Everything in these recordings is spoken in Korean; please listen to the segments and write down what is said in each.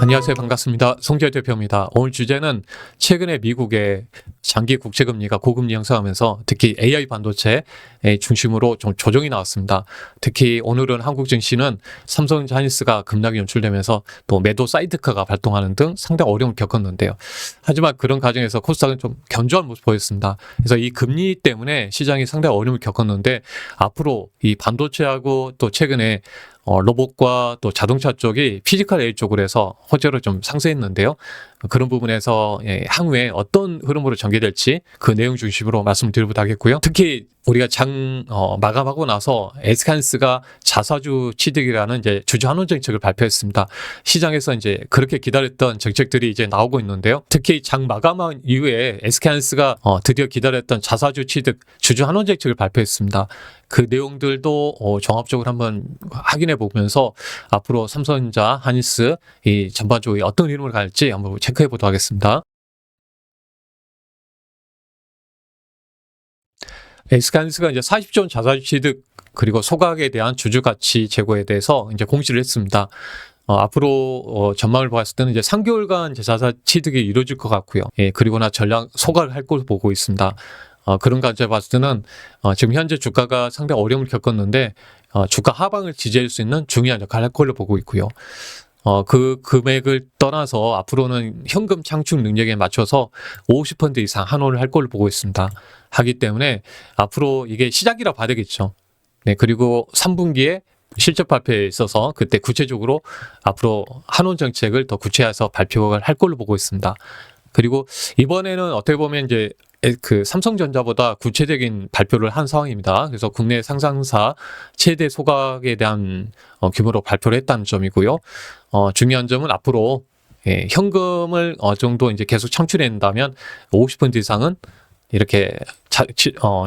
안녕하세요. 반갑습니다. 송재열 대표입니다. 오늘 주제는 최근에 미국의 장기 국채금리가 고금리 형성하면서 특히 AI 반도체 중심으로 좀 조정이 나왔습니다. 특히 오늘은 한국 증시는 삼성전자 하이닉스가 급락이 연출되면서 또 매도 사이드카가 발동하는 등 상당히 어려움을 겪었는데요. 하지만 그런 과정에서 코스닥은 좀 견조한 모습을 보였습니다. 그래서 이 금리 때문에 시장이 상당히 어려움을 겪었는데 앞으로 이 반도체하고 또 최근에 로봇과 또 자동차 쪽이 피지컬 AI 쪽으로 해서 호재로 좀 상승했는데요. 그런 부분에서 향후에 어떤 흐름으로 전개될지 그 내용 중심으로 말씀을 드리도록 하겠고요. 특히 우리가 마감하고 나서 SK하이닉스가 자사주 취득이라는 이제 주주 환원 정책을 발표했습니다. 시장에서 이제 그렇게 기다렸던 정책들이 이제 나오고 있는데요. 특히 장 마감한 이후에 SK하이닉스가 드디어 기다렸던 자사주 취득 주주 환원 정책을 발표했습니다. 그 내용들도 종합적으로 한번 확인해 보면서 앞으로 삼성전자, 하이닉스 이 전반적으로 어떤 흐름을 갈지 한번 체크해 보도록 하겠습니다. SK하이닉스가 이제 40조 원 자사주 취득 그리고 소각에 대한 주주 가치 제고에 대해서 이제 공시를 했습니다. 앞으로 전망을 봤을 때는 이제 3개월간 자사 취득이 이루어질 것 같고요. 그리고 나 전량 소각을 할 걸로 보고 있습니다. 그런 관점에 봤을 때는 지금 현재 주가가 상당히 어려움을 겪었는데 주가 하방을 지지할 수 있는 중요한 역할을 할 걸로 보고 있고요. 그 금액을 떠나서 앞으로는 현금 창출 능력에 맞춰서 50% 이상 환원을 할 걸로 보고 있습니다. 하기 때문에 앞으로 이게 시작이라 봐야 되겠죠. 네, 그리고 3분기에 실적 발표에 있어서 그때 구체적으로 앞으로 환원 정책을 더 구체화해서 발표를 할 걸로 보고 있습니다. 그리고 이번에는 어떻게 보면 이제 그 삼성전자보다 구체적인 발표를 한 상황입니다. 그래서 국내 상장사 최대 소각에 대한 규모로 발표를 했다는 점이고요. 중요한 점은 앞으로 현금을 어느 정도 이제 계속 창출해낸다면 50% 이상은 이렇게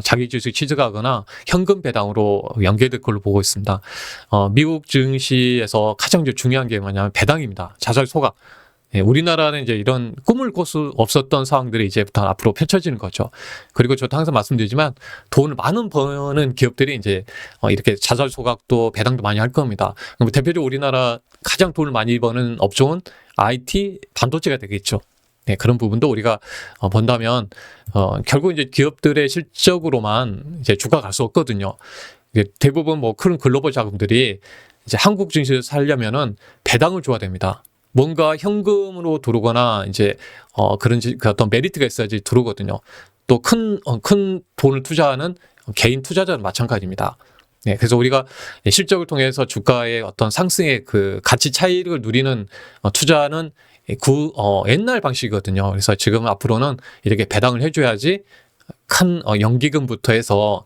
자기 주식 취득하거나 현금 배당으로 연계될 걸로 보고 있습니다. 미국 증시에서 가장 중요한 게 뭐냐면 배당입니다. 자살 소각. 우리나라는 이제 이런 꿈을 꿀 수 없었던 상황들이 이제부터 앞으로 펼쳐지는 거죠. 그리고 저도 항상 말씀드리지만 돈을 많은 버는 기업들이 이제 이렇게 자살 소각도 배당도 많이 할 겁니다. 그럼 대표적으로 우리나라 가장 돈을 많이 버는 업종은 IT, 반도체가 되겠죠. 네, 그런 부분도 우리가 본다면 결국 이제 기업들의 실적으로만 이제 주가 갈 수 없거든요. 대부분 뭐 큰 글로벌 자금들이 이제 한국 증시를 살려면은 배당을 줘야 됩니다. 뭔가 현금으로 들어오거나 이제 그런 어떤 메리트가 있어야지 들어오거든요. 또 큰 돈을 투자하는 개인 투자자는 마찬가지입니다. 네, 그래서 우리가 실적을 통해서 주가의 어떤 상승의 그 가치 차익을 누리는 투자는 옛날 방식이거든요. 그래서 지금 앞으로는 이렇게 배당을 해줘야지 큰 연기금부터 해서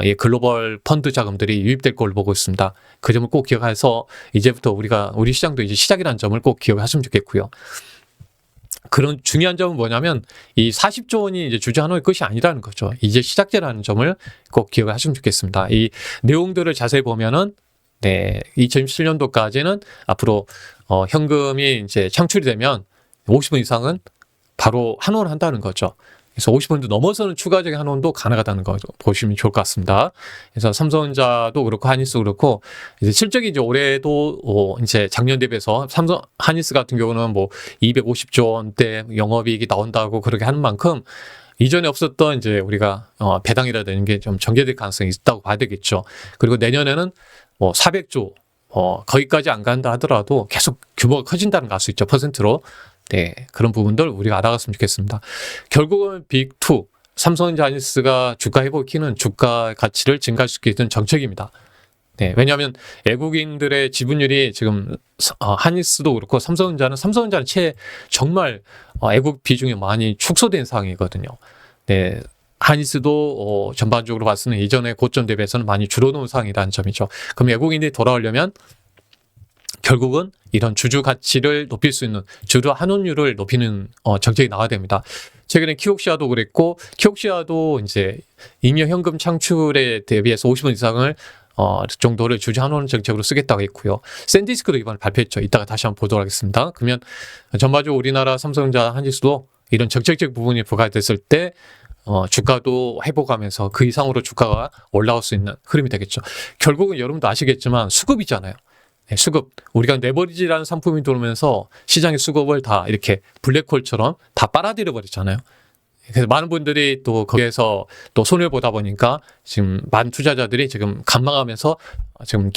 이 글로벌 펀드 자금들이 유입될 걸로 보고 있습니다. 그 점을 꼭 기억해서 이제부터 우리 시장도 이제 시작이라는 점을 꼭 기억하시면 좋겠고요. 그런 중요한 점은 뭐냐면 이 40조 원이 이제 주주 환원의 끝이 아니라는 거죠. 이제 시작제라는 점을 꼭 기억을 하시면 좋겠습니다. 이 내용들을 자세히 보면은 2027년도까지는 앞으로 현금이 이제 창출이 되면 50원 이상은 바로 환원을 한다는 거죠. 그래서 50% 넘어서는 추가적인 환원도 가능하다는 거 보시면 좋을 것 같습니다. 그래서 삼성전자도 그렇고 하이닉스도 그렇고 이제 실적이 이제 올해도 이제 작년 대비해서 삼성 하이닉스 같은 경우는 뭐 250조 원대 영업이익이 나온다고 그렇게 하는 만큼 이전에 없었던 이제 우리가 배당이라든지 게 좀 전개될 가능성이 있다고 봐야 되겠죠. 그리고 내년에는 뭐 400조 거기까지 안 간다 하더라도 계속 규모가 커진다는 걸 알 수 있죠. 퍼센트로. 네, 그런 부분들 우리가 알아갔으면 좋겠습니다. 결국은 빅2, 삼성전자 하이닉스가 주가 회복시키는 주가 가치를 증가할 수 있는 정책입니다. 네, 왜냐하면 외국인들의 지분율이 지금 하이닉스도 그렇고 삼성전자는 정말 외국 비중이 많이 축소된 상황이거든요. 네, 하이닉스도 전반적으로 봤을 때는 이전의 고점 대비해서는 많이 줄어든 상황이라는 점이죠. 그럼 외국인들이 돌아오려면 결국은 이런 주주 가치를 높일 수 있는 주주 환원율을 높이는 정책이 나와야 됩니다. 최근에 키옥시아도 그랬고 키옥시아도 이제 잉여 현금 창출에 대비해서 50원 이상을 정도를 주주 환원 정책으로 쓰겠다고 했고요. 샌디스크도 이번에 발표했죠. 이따가 다시 한번 보도록 하겠습니다. 그러면 전반적으로 우리나라 삼성전자 하이닉스도 이런 정책적 부분이 부과됐을 때 주가도 회복하면서 그 이상으로 주가가 올라갈 수 있는 흐름이 되겠죠. 결국은 여러분도 아시겠지만 수급이잖아요. 네, 수급. 우리가 레버리지라는 상품이 들어오면서 시장의 수급을 다 이렇게 블랙홀처럼 다 빨아들여 버렸잖아요. 그래서 많은 분들이 또 거기에서 또 손해를 보다 보니까 지금 많은 투자자들이 지금 감망하면서 지금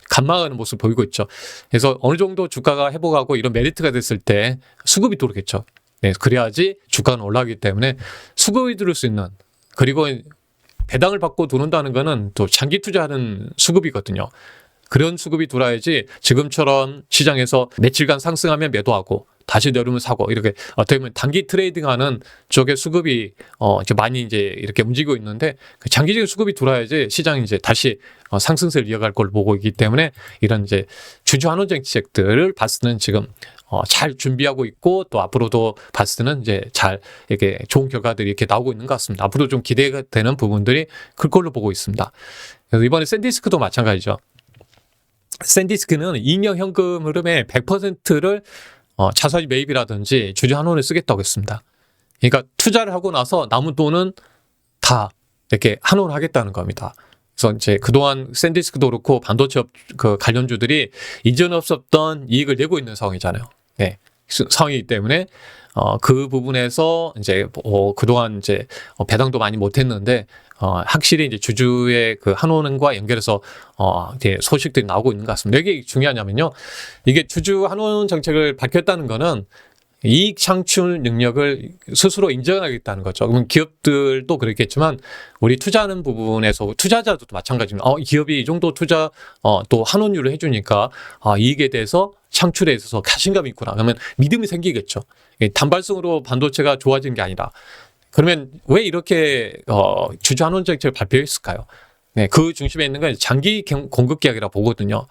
감망하는 모습을 보이고 있죠. 그래서 어느 정도 주가가 회복하고 이런 메리트가 됐을 때 수급이 들어오겠죠. 네, 그래야지 주가는 올라가기 때문에 수급이 들을 수 있는, 그리고 배당을 받고 들어온다는 거는 또 장기 투자하는 수급이거든요. 그런 수급이 들어야지 지금처럼 시장에서 며칠간 상승하면 매도하고 다시 내려오면 사고, 이렇게 어떻게 보면 단기 트레이딩하는 쪽의 수급이 이제 많이 이제 이렇게 움직이고 있는데, 그 장기적인 수급이 들어야지 시장이 이제 다시 상승세를 이어갈 걸 보고 있기 때문에 이런 이제 주주 환원 정책들을 봤을 때는 지금 잘 준비하고 있고, 또 앞으로도 봤을 때는 이제 잘 이렇게 좋은 결과들이 이렇게 나오고 있는 것 같습니다. 앞으로 좀 기대가 되는 부분들이 클 걸로 보고 있습니다. 그래서 이번에 샌디스크도 마찬가지죠. 샌디스크는 잉여 현금 흐름의 100%를 자사주 매입이라든지 주주 환원에 쓰겠다고 했습니다. 그러니까 투자를 하고 나서 남은 돈은 다 이렇게 환원을 하겠다는 겁니다. 그래서 이제 그동안 샌디스크도 그렇고 반도체 그 관련주들이 이전 없었던 이익을 내고 있는 상황이잖아요. 네. 상황이기 때문에 그 부분에서 이제 그동안 이제 배당도 많이 못했는데 확실히 이제 주주의 그 환원과 연결해서 이제 소식들이 나오고 있는 것 같습니다. 이게 중요하냐면요, 이게 주주 환원 정책을 밝혔다는 거는 이익 창출 능력을 스스로 인정하겠다는 거죠. 그러면 기업들도 그렇겠지만 우리 투자하는 부분에서 투자자도 마찬가지입니다. 기업이 이 정도 투자 또 환원율을 해주니까 이익에 대해서 창출에 있어서 자신감이 있구나. 그러면 믿음이 생기겠죠. 단발성으로 반도체가 좋아진 게 아니라. 그러면 왜 이렇게 주주 환원 정책을 발표했을까요? 네, 그 중심에 있는 건 장기 공급 계약이라고 보거든요.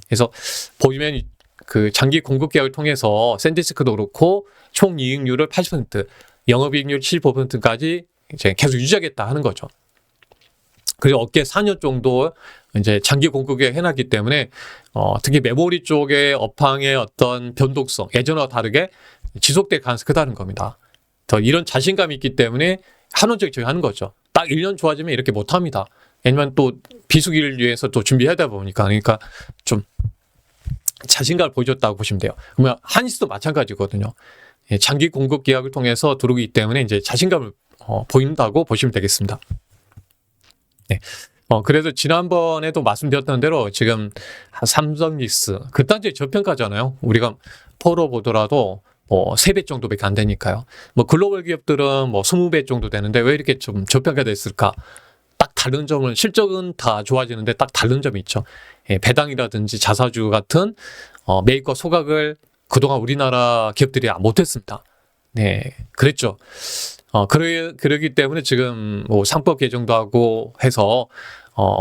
그래서 보시면 그 장기 공급 계약을 통해서 샌디스크도 그렇고 총 이익률을 80%, 영업이익률 75%까지 이제 계속 유지하겠다 하는 거죠. 그리고 업계 4년 정도 이제 장기 공급 계약 해놨기 때문에 특히 메모리 쪽의 업황의 어떤 변동성, 예전과 다르게 지속될 가능성이 크다는 겁니다. 더 이런 자신감이 있기 때문에 환원정책을 하는 거죠. 딱 1년 좋아지면 이렇게 못합니다. 왜냐면 또 비수기를 위해서 또 준비해야 되다 보니까, 그러니까 좀 자신감을 보여줬다고 보시면 돼요. 그러면 한시도 마찬가지거든요. 장기 공급 계약을 통해서 들어오기 때문에 이제 자신감을 보인다고 보시면 되겠습니다. 네. 그래서 지난번에도 말씀드렸던 대로 지금 삼성닉스 그딴지 저평가잖아요. 우리가 포로 보더라도 3배 정도밖에 안 되니까요. 글로벌 기업들은 20배 정도 되는데 왜 이렇게 좀 저평가됐을까? 딱 다른 점은, 실적은 다 좋아지는데 딱 다른 점이 있죠. 배당이라든지 자사주 같은 매입과 소각을 그동안 우리나라 기업들이 못했습니다. 네, 그랬죠. 그러기 때문에 지금 상법 개정도 하고 해서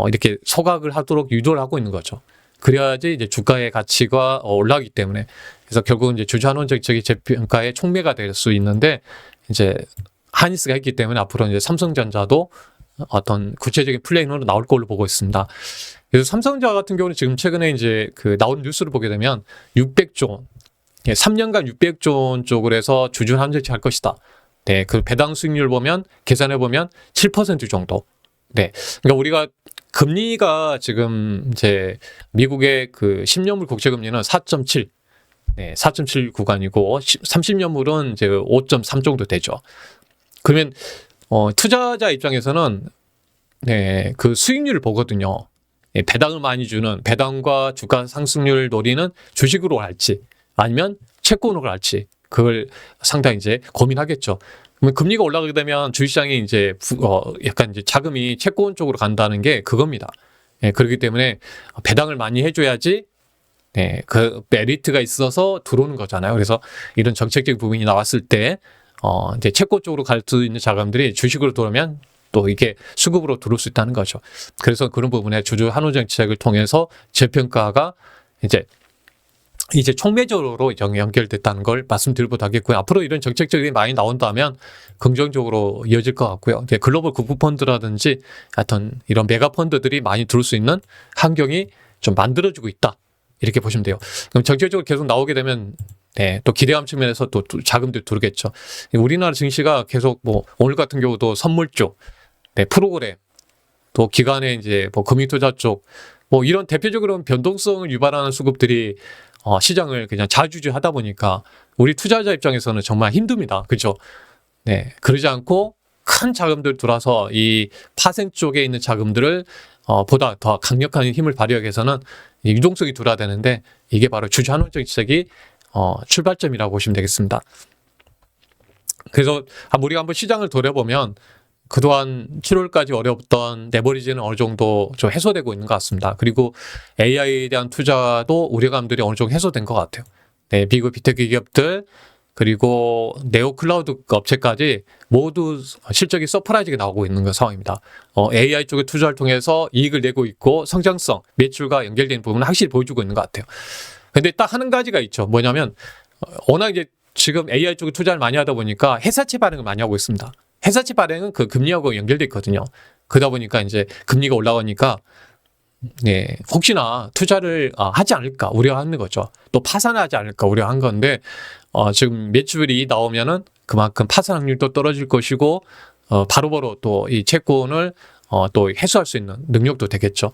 이렇게 소각을 하도록 유도를 하고 있는 거죠. 그래야지 이제 주가의 가치가 올라가기 때문에. 그래서 결국은 이제 주주 환원 정책이 재평가의 촉매가 될 수 있는데, 이제 하이닉스가 했기 때문에 앞으로 이제 삼성전자도 어떤 구체적인 플레이로 나올 걸로 보고 있습니다. 그래서 삼성전자 같은 경우는 지금 최근에 이제 그 나온 뉴스를 보게 되면 600조 원, 3년간 600조 원 쪽으로 해서 주주 환원 정책 할 것이다. 네, 그 배당 수익률 보면 계산해 보면 7% 정도. 네, 그러니까 우리가 금리가 지금 이제 미국의 그 10년물 국채금리는 4.7, 네, 4.7 구간이고 30년물은 이제 5.3 정도 되죠. 그러면 투자자 입장에서는 네, 그 수익률을 보거든요. 네, 배당을 많이 주는, 배당과 주가 상승률 노리는 주식으로 갈지 아니면 채권으로 갈지, 그걸 상당히 이제 고민하겠죠. 그러면 금리가 올라가게 되면 주식시장이 이제 약간 이제 자금이 채권 쪽으로 간다는 게 그겁니다. 네, 그렇기 때문에 배당을 많이 해줘야지 네, 그 메리트가 있어서 들어오는 거잖아요. 그래서 이런 정책적인 부분이 나왔을 때 이제 채권 쪽으로 갈 수 있는 자금들이 주식으로 들어오면 또 이게 수급으로 들어올 수 있다는 거죠. 그래서 그런 부분에 주주 환원 정책을 통해서 재평가가 이제 촉매적으로 연결됐다는 걸 말씀드리도록 하겠고요. 앞으로 이런 정책적인 많이 나온다면 긍정적으로 이어질 것 같고요. 글로벌 국부 펀드라든지 하여튼 이런 메가 펀드들이 많이 들어올 수 있는 환경이 좀 만들어지고 있다, 이렇게 보시면 돼요. 그럼 정책적으로 계속 나오게 되면 네, 또 기대감 측면에서 또 자금도 들어오겠죠. 우리나라 증시가 계속 뭐 오늘 같은 경우도 선물 쪽, 네, 프로그램, 또 기관의 이제 뭐 금융투자 쪽, 뭐 이런 대표적으로 변동성을 유발하는 수급들이 시장을 그냥 좌지우지하다 보니까 우리 투자자 입장에서는 정말 힘듭니다. 그죠? 네, 그러지 않고 큰 자금들 들어와서 이 파생 쪽에 있는 자금들을 보다 더 강력한 힘을 발휘하기 위해서는 유동성이 들어야 되는데 이게 바로 주주 환원적 정책이 출발점이라고 보시면 되겠습니다. 그래서 우리가 한번 시장을 돌아보면 그동안 7월까지 어려웠던 레버리지는 어느 정도 좀 해소되고 있는 것 같습니다. 그리고 AI에 대한 투자도 우려감들이 어느 정도 해소된 것 같아요. 네, 미국 빅테크 기업들 그리고 네오 클라우드 업체까지 모두 실적이 서프라이즈가 나오고 있는 그 상황입니다. AI 쪽의 투자를 통해서 이익을 내고 있고 성장성, 매출과 연결되는 부분을 확실히 보여주고 있는 것 같아요. 근데 딱 한 가지가 있죠. 뭐냐면 워낙 이제 지금 AI 쪽에 투자를 많이 하다 보니까 회사채 발행을 많이 하고 있습니다. 회사채 발행은 그 금리하고 연결돼 있거든요. 그러다 보니까 이제 금리가 올라가니까 네, 혹시나 투자를 하지 않을까 우려하는 거죠. 또 파산하지 않을까 우려한 건데 지금 매출이 나오면은 그만큼 파산 확률도 떨어질 것이고 바로바로 또 이 채권을 또 해소할 수 있는 능력도 되겠죠.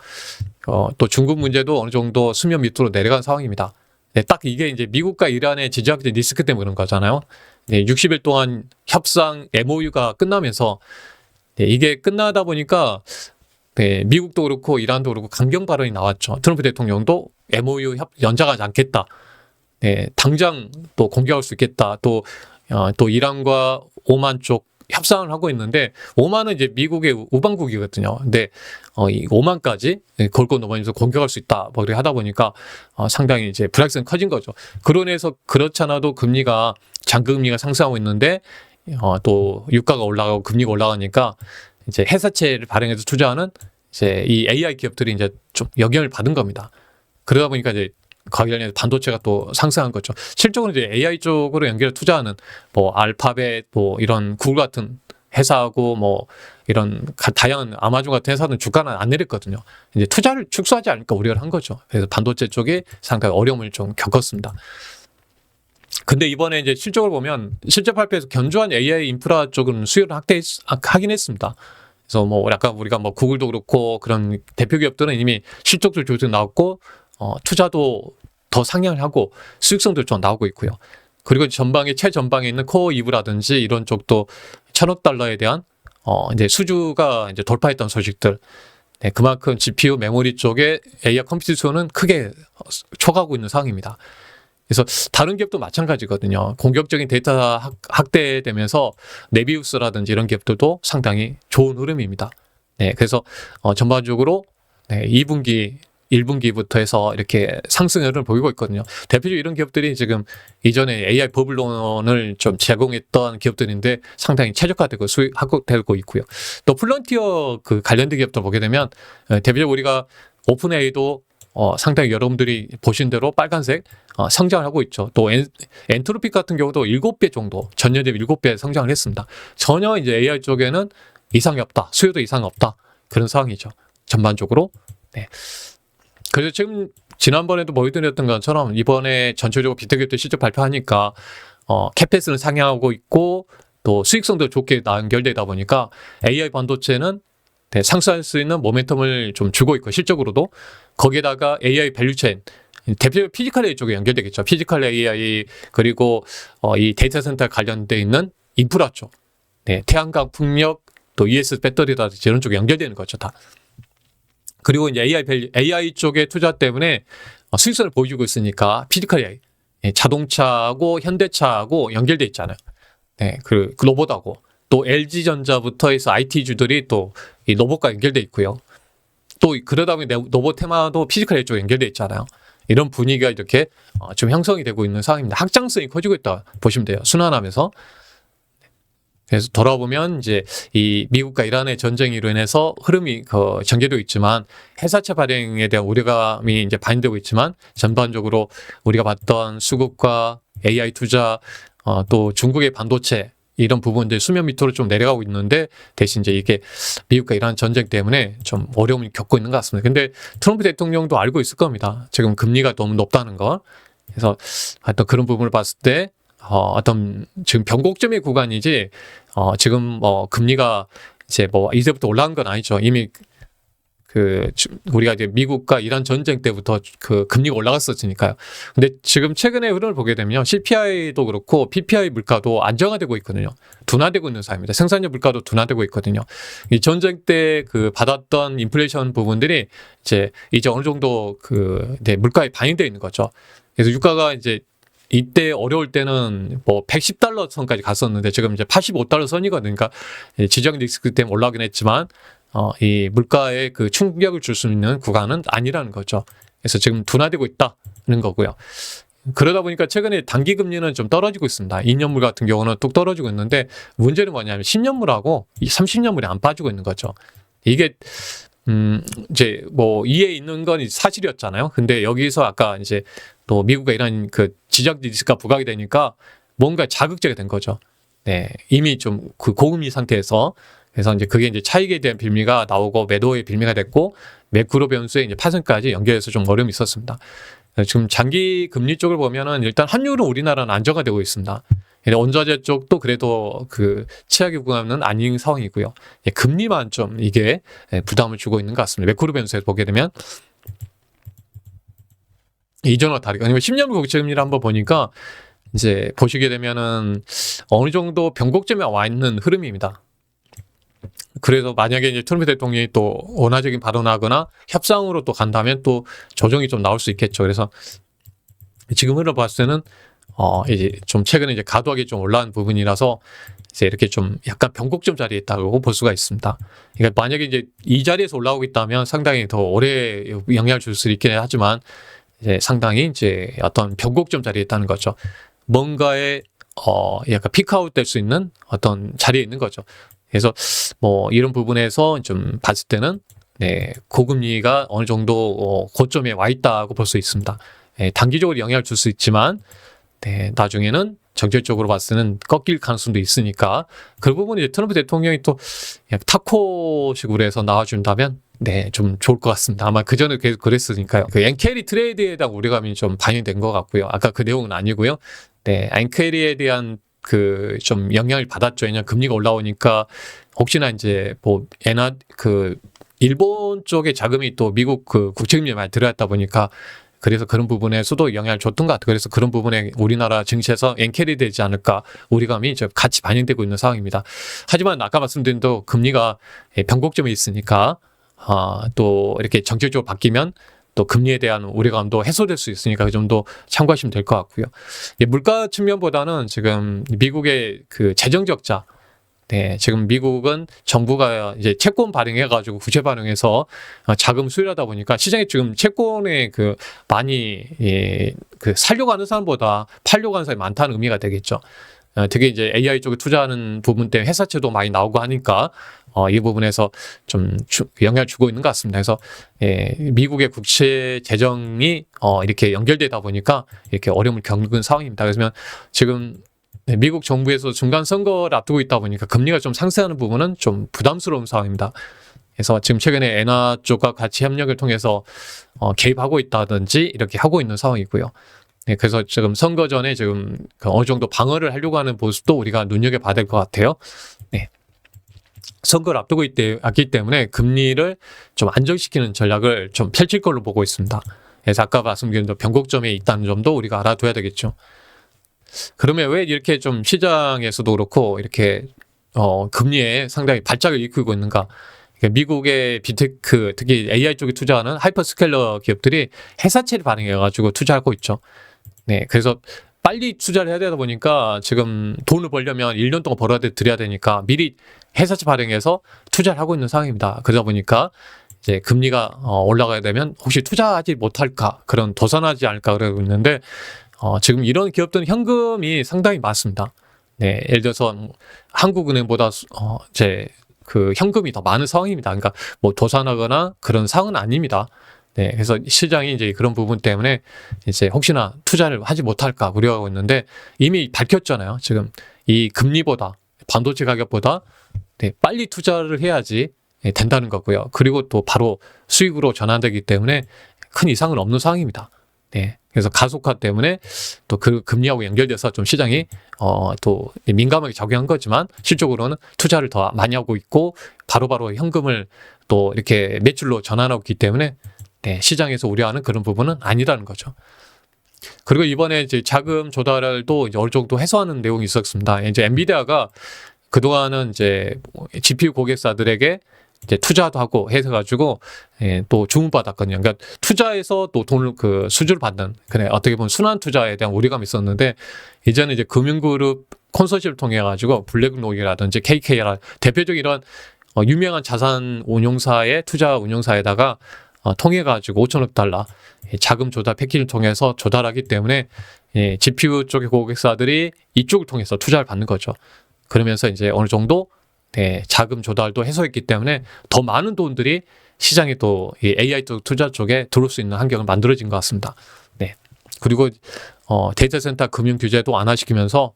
또 중국 문제도 어느 정도 수면 밑으로 내려간 상황입니다. 네, 딱 이게 이제 미국과 이란의 지정학적 리스크 때문에 그런 거잖아요. 네, 60일 동안 협상 MOU가 끝나면서 네, 이게 끝나다 보니까 네, 미국도 그렇고 이란도 그렇고 강경 발언이 나왔죠. 트럼프 대통령도 MOU 연장하지 않겠다. 네, 당장 또 공격할 수 있겠다. 또 이란과 오만 쪽 협상을 하고 있는데 오만은 이제 미국의 우방국이거든요. 근데 이 오만까지 걸고 넘어가면서 공격할 수 있다. 뭐 이렇게 하다 보니까 상당히 이제 불확실성이 커진 거죠. 그러면서 그렇지 않아도 장기금리가 상승하고 있는데 또 유가가 올라가고 금리가 올라가니까 이제 회사채를 발행해서 투자하는 이제 이 AI 기업들이 이제 좀 영향을 받은 겁니다. 그러다 보니까 이제 관련해서 반도체가 또 상승한 거죠. 실적으로 이제 AI 쪽으로 연결해 투자하는 뭐 알파벳 뭐 이런 구글 같은 회사하고 뭐 이런 다양한 아마존 같은 회사는 주가는 안 내렸거든요. 이제 투자를 축소하지 않을까 우려를 한 거죠. 그래서 반도체 쪽에 상당히 어려움을 좀 겪었습니다. 근데 이번에 이제 실적을 보면 실적 발표에서 견조한 AI 인프라 쪽은 수요를 하긴 했습니다. 그래서 뭐 약간 우리가 뭐 구글도 그렇고 그런 대표 기업들은 이미 실적도 조정 나왔고 투자도 더 상향을 하고 수익성도 좀 나오고 있고요. 그리고 최전방에 있는 코어 2부라든지 이런 쪽도 1,000억 달러에 대한 이제 수주가 이제 돌파했던 소식들. 네, 그만큼 GPU 메모리 쪽에 AI 컴퓨팅 수요는 크게 초과하고 있는 상황입니다. 그래서 다른 기업도 마찬가지거든요. 공격적인 데이터 확대되면서 네비우스라든지 이런 기업들도 상당히 좋은 흐름입니다. 네, 그래서 전반적으로 네, 2분기 1분기부터 해서 이렇게 상승을 보이고 있거든요. 대표적으로 이런 기업들이 지금 이전에 AI 버블론을 좀 제공했던 기업들인데 상당히 최적화되고 수익되고 있고요. 또 플런티어 그 관련된 기업들 보게 되면 대표적으로 우리가 오픈AI도 상당히 여러분들이 보신 대로 빨간색 성장을 하고 있죠. 또 엔트로픽 같은 경우도 7배 정도 전년 대비 7배 성장을 했습니다. 전혀 이제 AI 쪽에는 이상이 없다. 수요도 이상이 없다. 그런 상황이죠. 전반적으로. 네. 그래서 지금 지난번에도 보여드렸던 것처럼 이번에 전체적으로 빅테크기업들 실적 발표하니까 캐패스는 상향하고 있고 또 수익성도 좋게 연결되다 보니까 AI 반도체는 네, 상승할 수 있는 모멘텀을 좀 주고 있고 실적으로도 거기에다가 AI 밸류체인 대표적으로 피지컬 AI 쪽에 연결되겠죠. 피지컬 AI 그리고 이 데이터 센터 관련돼 있는 인프라 쪽, 네, 태양광 풍력 또 ES 배터리라든지 이런 쪽에 연결되는 거죠 다. 그리고 이제 AI 쪽의 투자 때문에 수익성을 보여주고 있으니까 피지컬 AI, 자동차하고 현대차하고 연결돼 있잖아요. 네, 그 로봇하고 또 LG전자부터 해서 IT주들이 또 이 로봇과 연결돼 있고요. 또 그러다 보니 로봇 테마도 피지컬 AI 쪽에 연결돼 있잖아요. 이런 분위기가 이렇게 좀 형성이 되고 있는 상황입니다. 확장성이 커지고 있다 보시면 돼요. 순환하면서. 그래서 돌아보면 이제 이 미국과 이란의 전쟁으로 인해서 흐름이 전개되고 있지만 회사채 발행에 대한 우려감이 이제 반영되고 있지만 전반적으로 우리가 봤던 수급과 AI 투자 또 중국의 반도체 이런 부분들 수면 밑으로 좀 내려가고 있는데 대신 이제 이게 미국과 이란 전쟁 때문에 좀 어려움을 겪고 있는 것 같습니다. 근데 트럼프 대통령도 알고 있을 겁니다. 지금 금리가 너무 높다는 거. 그래서 어떤 그런 부분을 봤을 때 어떤 지금 변곡점의 구간이지 지금 뭐 금리가 이제 뭐 이제부터 올라간 건 아니죠. 이미 우리가 이제 미국과 이란 전쟁 때부터 그 금리가 올라갔었으니까요. 근데 지금 최근의 흐름을 보게 되면 CPI도 그렇고 PPI 물가도 안정화되고 있거든요. 둔화되고 있는 상황입니다. 생산력 물가도 둔화되고 있거든요. 이 전쟁 때 그 받았던 인플레이션 부분들이 이제 어느 정도 물가에 반영되어 있는 거죠. 그래서 유가가 이제 이때 어려울 때는 뭐 $110 선까지 갔었는데 지금 이제 $85 선이거든요. 그러니까 지정 리스크 때문에 올라가긴 했지만 이 물가에 그 충격을 줄 수 있는 구간은 아니라는 거죠. 그래서 지금 둔화되고 있다는 거고요. 그러다 보니까 최근에 단기 금리는 좀 떨어지고 있습니다. 2년물 같은 경우는 뚝 떨어지고 있는데 문제는 뭐냐면 10년물하고 30년물이 안 빠지고 있는 거죠. 이게 이제 뭐 이해 있는 건 사실이었잖아요. 근데 여기서 아까 이제 또 미국과 이런 그 지정 리스크가 부각이 되니까 뭔가 자극적이 된 거죠. 네, 이미 좀 그 고금리 상태에서 그래서 이제 그게 이제 차익에 대한 빌미가 나오고 매도의 빌미가 됐고 매크로 변수의 이제 파생까지 연결해서 좀 어려움이 있었습니다. 지금 장기 금리 쪽을 보면은 일단 환율은 우리나라는 안정화되고 있습니다. 원자재 쪽도 그래도 그 최악의 구간은 아닌 상황이고요. 금리만 좀 이게 부담을 주고 있는 것 같습니다. 매크로 변수에서 보게 되면 이전과 다르게 아니면 10년물 국채금리를 한번 보니까 이제 보시게 되면은 어느 정도 변곡점에 와 있는 흐름입니다. 그래서 만약에 이제 트럼프 대통령이 또 원화적인 발언하거나 협상으로 또 간다면 또 조정이 좀 나올 수 있겠죠. 그래서 지금 흐름 봤을 때는 이제 좀 최근에 이제 과도하게 좀 올라온 부분이라서 이제 이렇게 좀 약간 변곡점 자리에 있다고 볼 수가 있습니다. 그러니까 만약에 이제 이 자리에서 올라오고 있다면 상당히 더 오래 영향을 줄 수 있긴 하지만 이제 상당히 이제 어떤 변곡점 자리에 있다는 거죠. 뭔가에 약간 피크아웃 될 수 있는 어떤 자리에 있는 거죠. 그래서 뭐 이런 부분에서 좀 봤을 때는 고금리가 어느 정도 고점에 와 있다고 볼 수 있습니다. 단기적으로 영향을 줄 수 있지만 나중에는 정책적으로 봤을 때는 꺾일 가능성도 있으니까 그 부분이 이제 트럼프 대통령이 또 타코식으로 해서 나와준다면 좀 좋을 것 같습니다. 아마 그전에 계속 그랬으니까요. 그 엔캐리 트레이드에 대한 우려감이 좀 반영된 것 같고요. 아까 그 내용은 아니고요. 엔캐리에 대한 좀 영향을 받았죠. 왜냐면 금리가 올라오니까 혹시나 이제 뭐 일본 쪽에 자금이 또 미국 국채금리에 많이 들어갔다 보니까 그래서 그런 부분에서도 영향을 줬던 것 같아요. 그래서 그런 부분에 우리나라 증시에서 엔캐리 되지 않을까 우려감이 이제 같이 반영되고 있는 상황입니다. 하지만 아까 말씀드린 대로 금리가 변곡점에 있으니까 또 이렇게 정책적으로 바뀌면 또 금리에 대한 우려감도 해소될 수 있으니까 그 점도 참고하시면 될 것 같고요. 물가 측면보다는 지금 미국의 그 재정 적자, 지금 미국은 정부가 이제 채권 발행해가지고 국채 발행해서 자금 수출하다 보니까 시장에 지금 채권에 많이 살려고 하는 사람보다 팔려고 하는 사람이 많다는 의미가 되겠죠. 특히 이제 AI 쪽에 투자하는 부분 때문에 회사채도 많이 나오고 하니까 이 부분에서 좀 영향을 주고 있는 것 같습니다. 그래서 미국의 국채 재정이 이렇게 연결되다 보니까 이렇게 어려움을 겪는 상황입니다. 그래서 지금 미국 정부에서 중간 선거를 앞두고 있다 보니까 금리가 좀 상승하는 부분은 좀 부담스러운 상황입니다. 그래서 지금 최근에 엔화 쪽과 같이 협력을 통해서 개입하고 있다든지 이렇게 하고 있는 상황이고요. 그래서 지금 선거 전에 지금 어느 정도 방어를 하려고 하는 모습도 우리가 눈여겨봐야 될 것 같아요. 선거를 앞두고 있기 때문에 금리를 좀 안정시키는 전략을 좀 펼칠 걸로 보고 있습니다. 그래서 아까 말씀드린 변곡점에 있다는 점도 우리가 알아둬야 되겠죠. 그러면 왜 이렇게 좀 시장에서도 그렇고 이렇게 금리에 상당히 발작을 일으키고 있는가? 미국의 빅테크, 특히 AI 쪽에 투자하는 하이퍼스케일러 기업들이 회사채를 발행해가지고 투자하고 있죠. 그래서 빨리 투자를 해야 되다 보니까 지금 돈을 벌려면 1년 동안 벌어야 들여야 되니까 미리 회사채 발행해서 투자를 하고 있는 상황입니다. 그러다 보니까 이제 금리가 올라가야 되면 혹시 투자하지 못할까, 그런 도산하지 않을까 그러고 있는데 지금 이런 기업들은 현금이 상당히 많습니다. 예를 들어서 한국은행보다 현금이 더 많은 상황입니다. 그러니까 뭐 도산하거나 그런 상황은 아닙니다. 그래서 시장이 이제 그런 부분 때문에 이제 혹시나 투자를 하지 못할까 우려하고 있는데 이미 밝혔잖아요. 지금 이 금리보다 반도체 가격보다 빨리 투자를 해야지 된다는 거고요. 그리고 또 바로 수익으로 전환되기 때문에 큰 이상은 없는 상황입니다. 네. 그래서 가속화 때문에 또 그 금리하고 연결돼서 좀 시장이 또 민감하게 작용한 거지만 실적으로는 투자를 더 많이 하고 있고 바로바로 현금을 또 이렇게 매출로 전환하고 있기 때문에 네, 시장에서 우려하는 그런 부분은 아니라는 거죠. 그리고 이번에 이제 자금 조달도 이제 어느 정도 해소하는 내용이 있었습니다. 이제 엔비디아가 그동안은 이제 GPU 고객사들에게 이제 투자도 하고 해서 또 주문받았거든요. 그러니까 투자해서 또 돈을 그 수주를 받는 그래 어떻게 보면 순환 투자에 대한 우려감이 있었는데 이제는 이제 금융그룹 컨소시엄을 통해 가지고 블랙록이라든지 KKR 대표적인 이런 유명한 자산 운용사의 투자 운용사에다가 통해 가지고 5천억 달러 자금 조달 패키지를 통해서 조달하기 때문에 GPU 쪽의 고객사들이 이쪽을 통해서 투자를 받는 거죠. 그러면서 이제 어느 정도 네, 자금 조달도 해소했기 때문에 더 많은 돈들이 시장에 또 AI 쪽 투자 쪽에 들어올 수 있는 환경을 만들어진 것 같습니다. 네. 그리고 데이터 센터 금융 규제도 완화시키면서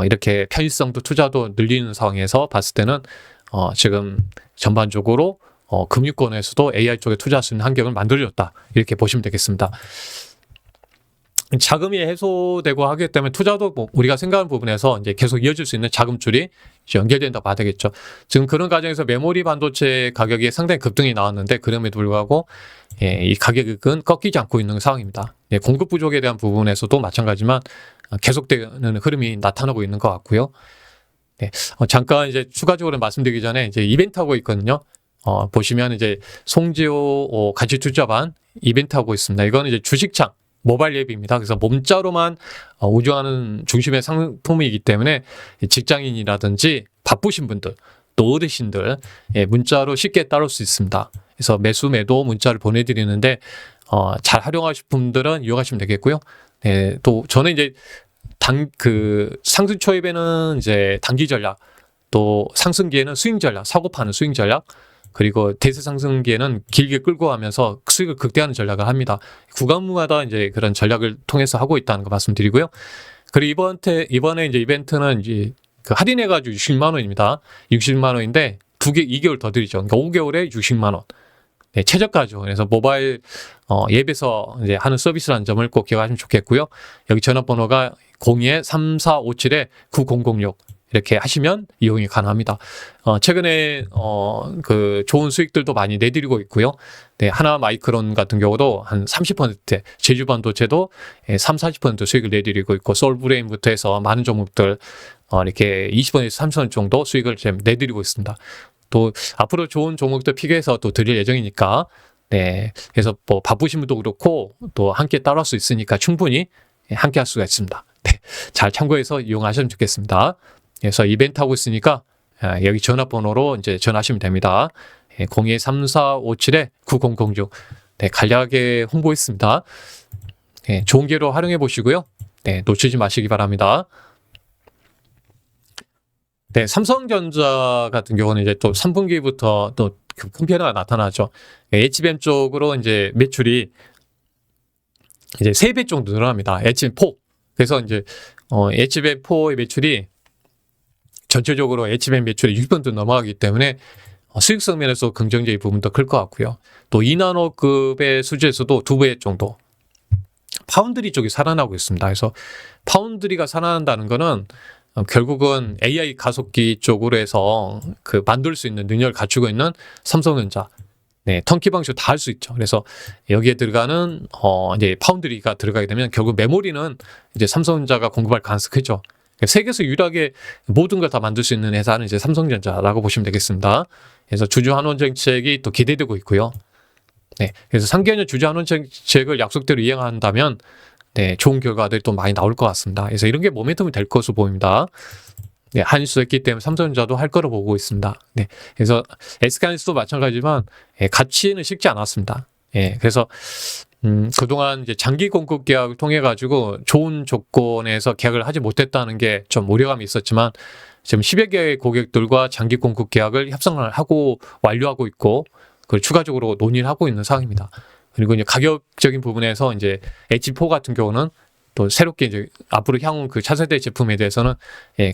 이렇게 편의성도 투자도 늘리는 상황에서 봤을 때는 지금 전반적으로 금융권에서도 AI 쪽에 투자할 수 있는 환경을 만들어줬다. 이렇게 보시면 되겠습니다. 자금이 해소되고 하기 때문에 투자도 뭐 우리가 생각하는 부분에서 이제 계속 이어질 수 있는 자금줄이 연결된다고 봐야 되겠죠. 지금 그런 과정에서 메모리 반도체 가격이 상당히 급등이 나왔는데 그럼에도 불구하고 이 가격은 꺾이지 않고 있는 상황입니다. 공급 부족에 대한 부분에서도 마찬가지지만 계속되는 흐름이 나타나고 있는 것 같고요. 네, 잠깐 이제 추가적으로 말씀드리기 전에 이제 이벤트 하고 있거든요. 보시면 이제 송지호 가치 투자반 이벤트 하고 있습니다. 이거는 이제 주식창 모바일 앱입니다. 그래서 문자로만 우주하는 중심의 상품이기 때문에 직장인이라든지 바쁘신 분들, 또 어르신들 문자로 쉽게 따를 수 있습니다. 그래서 매수 매도 문자를 보내드리는데 잘 활용하실 분들은 이용하시면 되겠고요. 네, 또 저는 이제 상승 초입에는 이제 단기 전략, 또 상승기에는 스윙 전략, 사고 파는 스윙 전략, 그리고 대세 상승기에는 길게 끌고 가면서 수익을 극대화하는 전략을 합니다. 구간마다 이제 그런 전략을 통해서 하고 있다는 거 말씀드리고요. 그리고 이번에 이제 이벤트는 이제 그 할인해가지고 60만 원입니다. 60만 원인데 2개월 더 드리죠. 그러니까 5개월에 60만 원. 네, 최저가죠. 그래서 모바일 앱에서 이제 하는 서비스라는 점을 꼭 기억하시면 좋겠고요. 여기 전화번호가 02-3457-9006 이렇게 하시면 이용이 가능합니다. 최근에 그 좋은 수익들도 많이 내드리고 있고요. 네, 하나 마이크론 같은 경우도 한 30%, 제주 반도체도 30-40% 수익을 내드리고 있고 솔브레인부터 해서 많은 종목들 이렇게 20%에서 30% 정도 수익을 지금 내드리고 있습니다. 또 앞으로 좋은 종목들 픽해서 또 드릴 예정이니까 네, 그래서 뭐 바쁘신 분도 그렇고 또 함께 따라할 수 있으니까 충분히 함께 할 수가 있습니다. 네, 잘 참고해서 이용하시면 좋겠습니다. 그래서 이벤트 하고 있으니까 여기 전화번호로 이제 전화하시면 됩니다. 02-3457-9006 네, 간략하게 홍보했습니다. 네, 좋은 기회로 활용해 보시고요. 네, 놓치지 마시기 바랍니다. 네, 삼성전자 같은 경우는 이제 또 3분기부터 또 큰 변화가 나타나죠. HBM 쪽으로 이제 매출이 이제 3배 정도 늘어납니다. HBM4. 그래서 이제 HBM4의 매출이 전체적으로 HBM 매출이 6% 넘어가기 때문에 수익성 면에서 긍정적인 부분도 클 것 같고요. 또 2나노급의 수준에서도 2배 정도. 파운드리 쪽이 살아나고 있습니다. 그래서 파운드리가 살아난다는 거는 결국은 AI 가속기 쪽으로 해서 그 만들 수 있는 능력을 갖추고 있는 삼성전자, 네, 턴키 방식으로 다 할 수 있죠. 그래서 여기에 들어가는 이제 파운드리가 들어가게 되면 결국 메모리는 이제 삼성전자가 공급할 가능성이 크죠. 세계에서 유일하게 모든 걸 다 만들 수 있는 회사는 이제 삼성전자라고 보시면 되겠습니다. 그래서 주주 환원 정책이 또 기대되고 있고요. 네, 그래서 3개년 주주 환원 정책을 약속대로 이행한다면 네, 좋은 결과들이 또 많이 나올 것 같습니다. 그래서 이런 게 모멘텀이 될 것으로 보입니다. 네, 한수했기 때문에 삼성전자도 할 거로 보고 있습니다. 네, 그래서 SK하이닉스도 마찬가지지만 같이는 쉽지 않았습니다. 예, 그래서 그동안 이제 장기 공급 계약을 통해 가지고 좋은 조건에서 계약을 하지 못했다는 게 좀 우려감이 있었지만 지금 10여 개의 고객들과 장기 공급 계약을 협상을 하고 완료하고 있고 그리고 추가적으로 논의를 하고 있는 상황입니다. 그리고 이제 가격적인 부분에서 이제 H4 같은 경우는 또 새롭게 이제 앞으로 향후 그 차세대 제품에 대해서는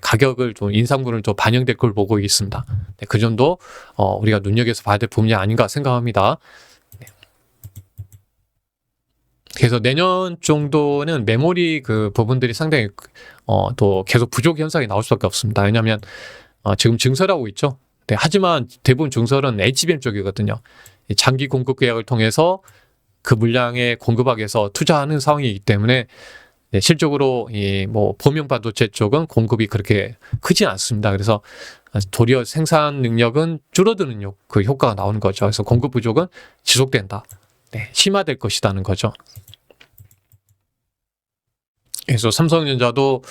가격을 좀 인상분을 좀 반영될 걸 보고 있습니다. 네, 그 정도 우리가 눈여겨서 봐야 될 부분이 아닌가 생각합니다. 네. 그래서 내년 정도는 메모리 그 부분들이 상당히 또 계속 부족 현상이 나올 수밖에 없습니다. 왜냐하면 지금 증설하고 있죠. 네, 하지만 대부분 증설은 HBM 쪽이거든요. 장기 공급 계약을 통해서 그 물량에 공급하기 위해서 투자하는 상황이기 때문에 네, 실적으로 이 뭐 범용 반도체 쪽은 공급이 그렇게 크지 않습니다. 그래서 도리어 생산 능력은 줄어드는 그 효과가 나오는 거죠. 그래서 공급 부족은 지속된다. 네, 심화될 것이라는 거죠. 그래서 삼성전자도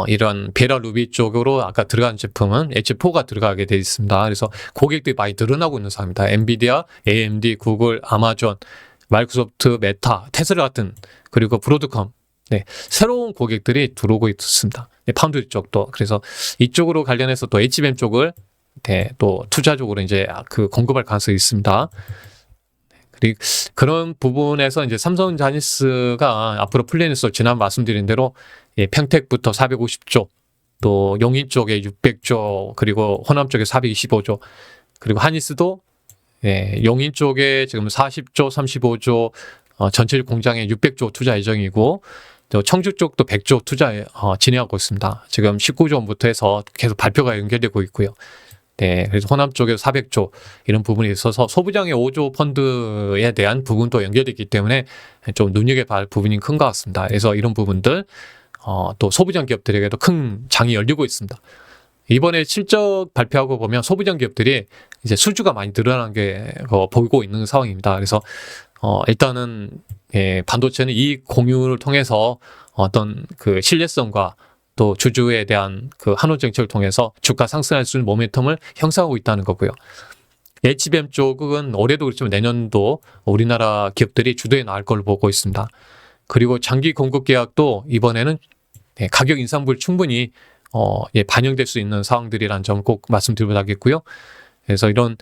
이런 베라 루비 쪽으로 아까 들어간 제품은 H4가 들어가게 되어 있습니다. 그래서 고객들이 많이 늘어나고 있는 상황입니다. 엔비디아, AMD, 구글, 아마존, 마이크로소프트, 메타, 테슬라 같은 그리고 브로드컴 네, 새로운 고객들이 들어오고 있습니다. 네, 파운드리 쪽도 그래서 이쪽으로 관련해서 또 HBM 쪽을 네, 또 투자적으로 이제 그 공급할 가능성이 있습니다. 그리고 그런 부분에서 이제 삼성자이언츠가 앞으로 플랜에서 지난 말씀드린 대로 예, 평택부터 450조, 또 용인 쪽에 600조, 그리고 호남 쪽에 425조, 그리고 하니스도 예, 용인 쪽에 지금 40조, 35조, 전체 공장에 600조 투자 예정이고, 또 청주 쪽도 100조 투자 진행하고 있습니다. 지금 19조 원부터 해서 계속 발표가 연결되고 있고요. 네, 그래서 호남 쪽에서 400조 이런 부분이 있어서 소부장의 5조 펀드에 대한 부분도 연결되기 때문에 좀 눈여겨볼 부분이 큰 것 같습니다. 그래서 이런 부분들 또 소부장 기업들에게도 큰 장이 열리고 있습니다. 이번에 실적 발표하고 보면 소부장 기업들이 이제 수주가 많이 늘어난 게 보이고 있는 상황입니다. 그래서 일단은 예, 반도체는 이 공유를 통해서 어떤 그 신뢰성과 또 주주에 대한 그 한원 정책을 통해서 주가 상승할 수 있는 모멘텀을 형성하고 있다는 거고요. HBM 쪽은 올해도 그렇지만 내년도 우리나라 기업들이 주도해 나갈 걸로 보고 있습니다. 그리고 장기 공급 계약도 이번에는 가격 인상분을 충분히 예, 반영될 수 있는 상황들이라는 점 꼭 말씀드리도록 하겠고요. 그래서 이런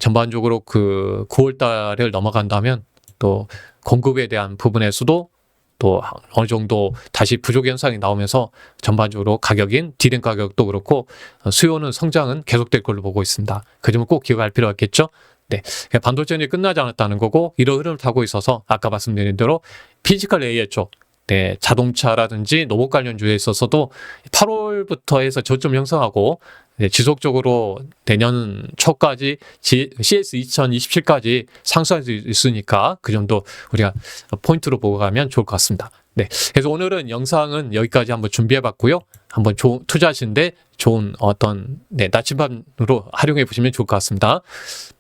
전반적으로 그 9월 달을 넘어간다면 또 공급에 대한 부분에서도 또 어느 정도 다시 부족 현상이 나오면서 전반적으로 가격인 디램 가격도 그렇고 수요는 성장은 계속될 걸로 보고 있습니다. 그 점은 꼭 기억할 필요가 있겠죠. 네, 반도체는 끝나지 않았다는 거고 이런 흐름을 타고 있어서 아까 말씀드린 대로 피지컬 AI 쪽 네, 자동차라든지 로봇 관련주에 있어서도 8월부터 해서 저점 형성하고 네, 지속적으로 내년 초까지 CS 2027까지 상승할 수 있으니까 그 정도 우리가 포인트로 보고 가면 좋을 것 같습니다. 네, 그래서 오늘은 영상은 여기까지 한번 준비해봤고요. 한번 투자하시는데 좋은 어떤 네, 나침반으로 활용해 보시면 좋을 것 같습니다.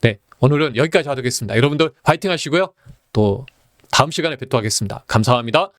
네, 오늘은 여기까지 하도록 하겠습니다. 여러분들 화이팅 하시고요. 또 다음 시간에 뵙도록 하겠습니다. 감사합니다.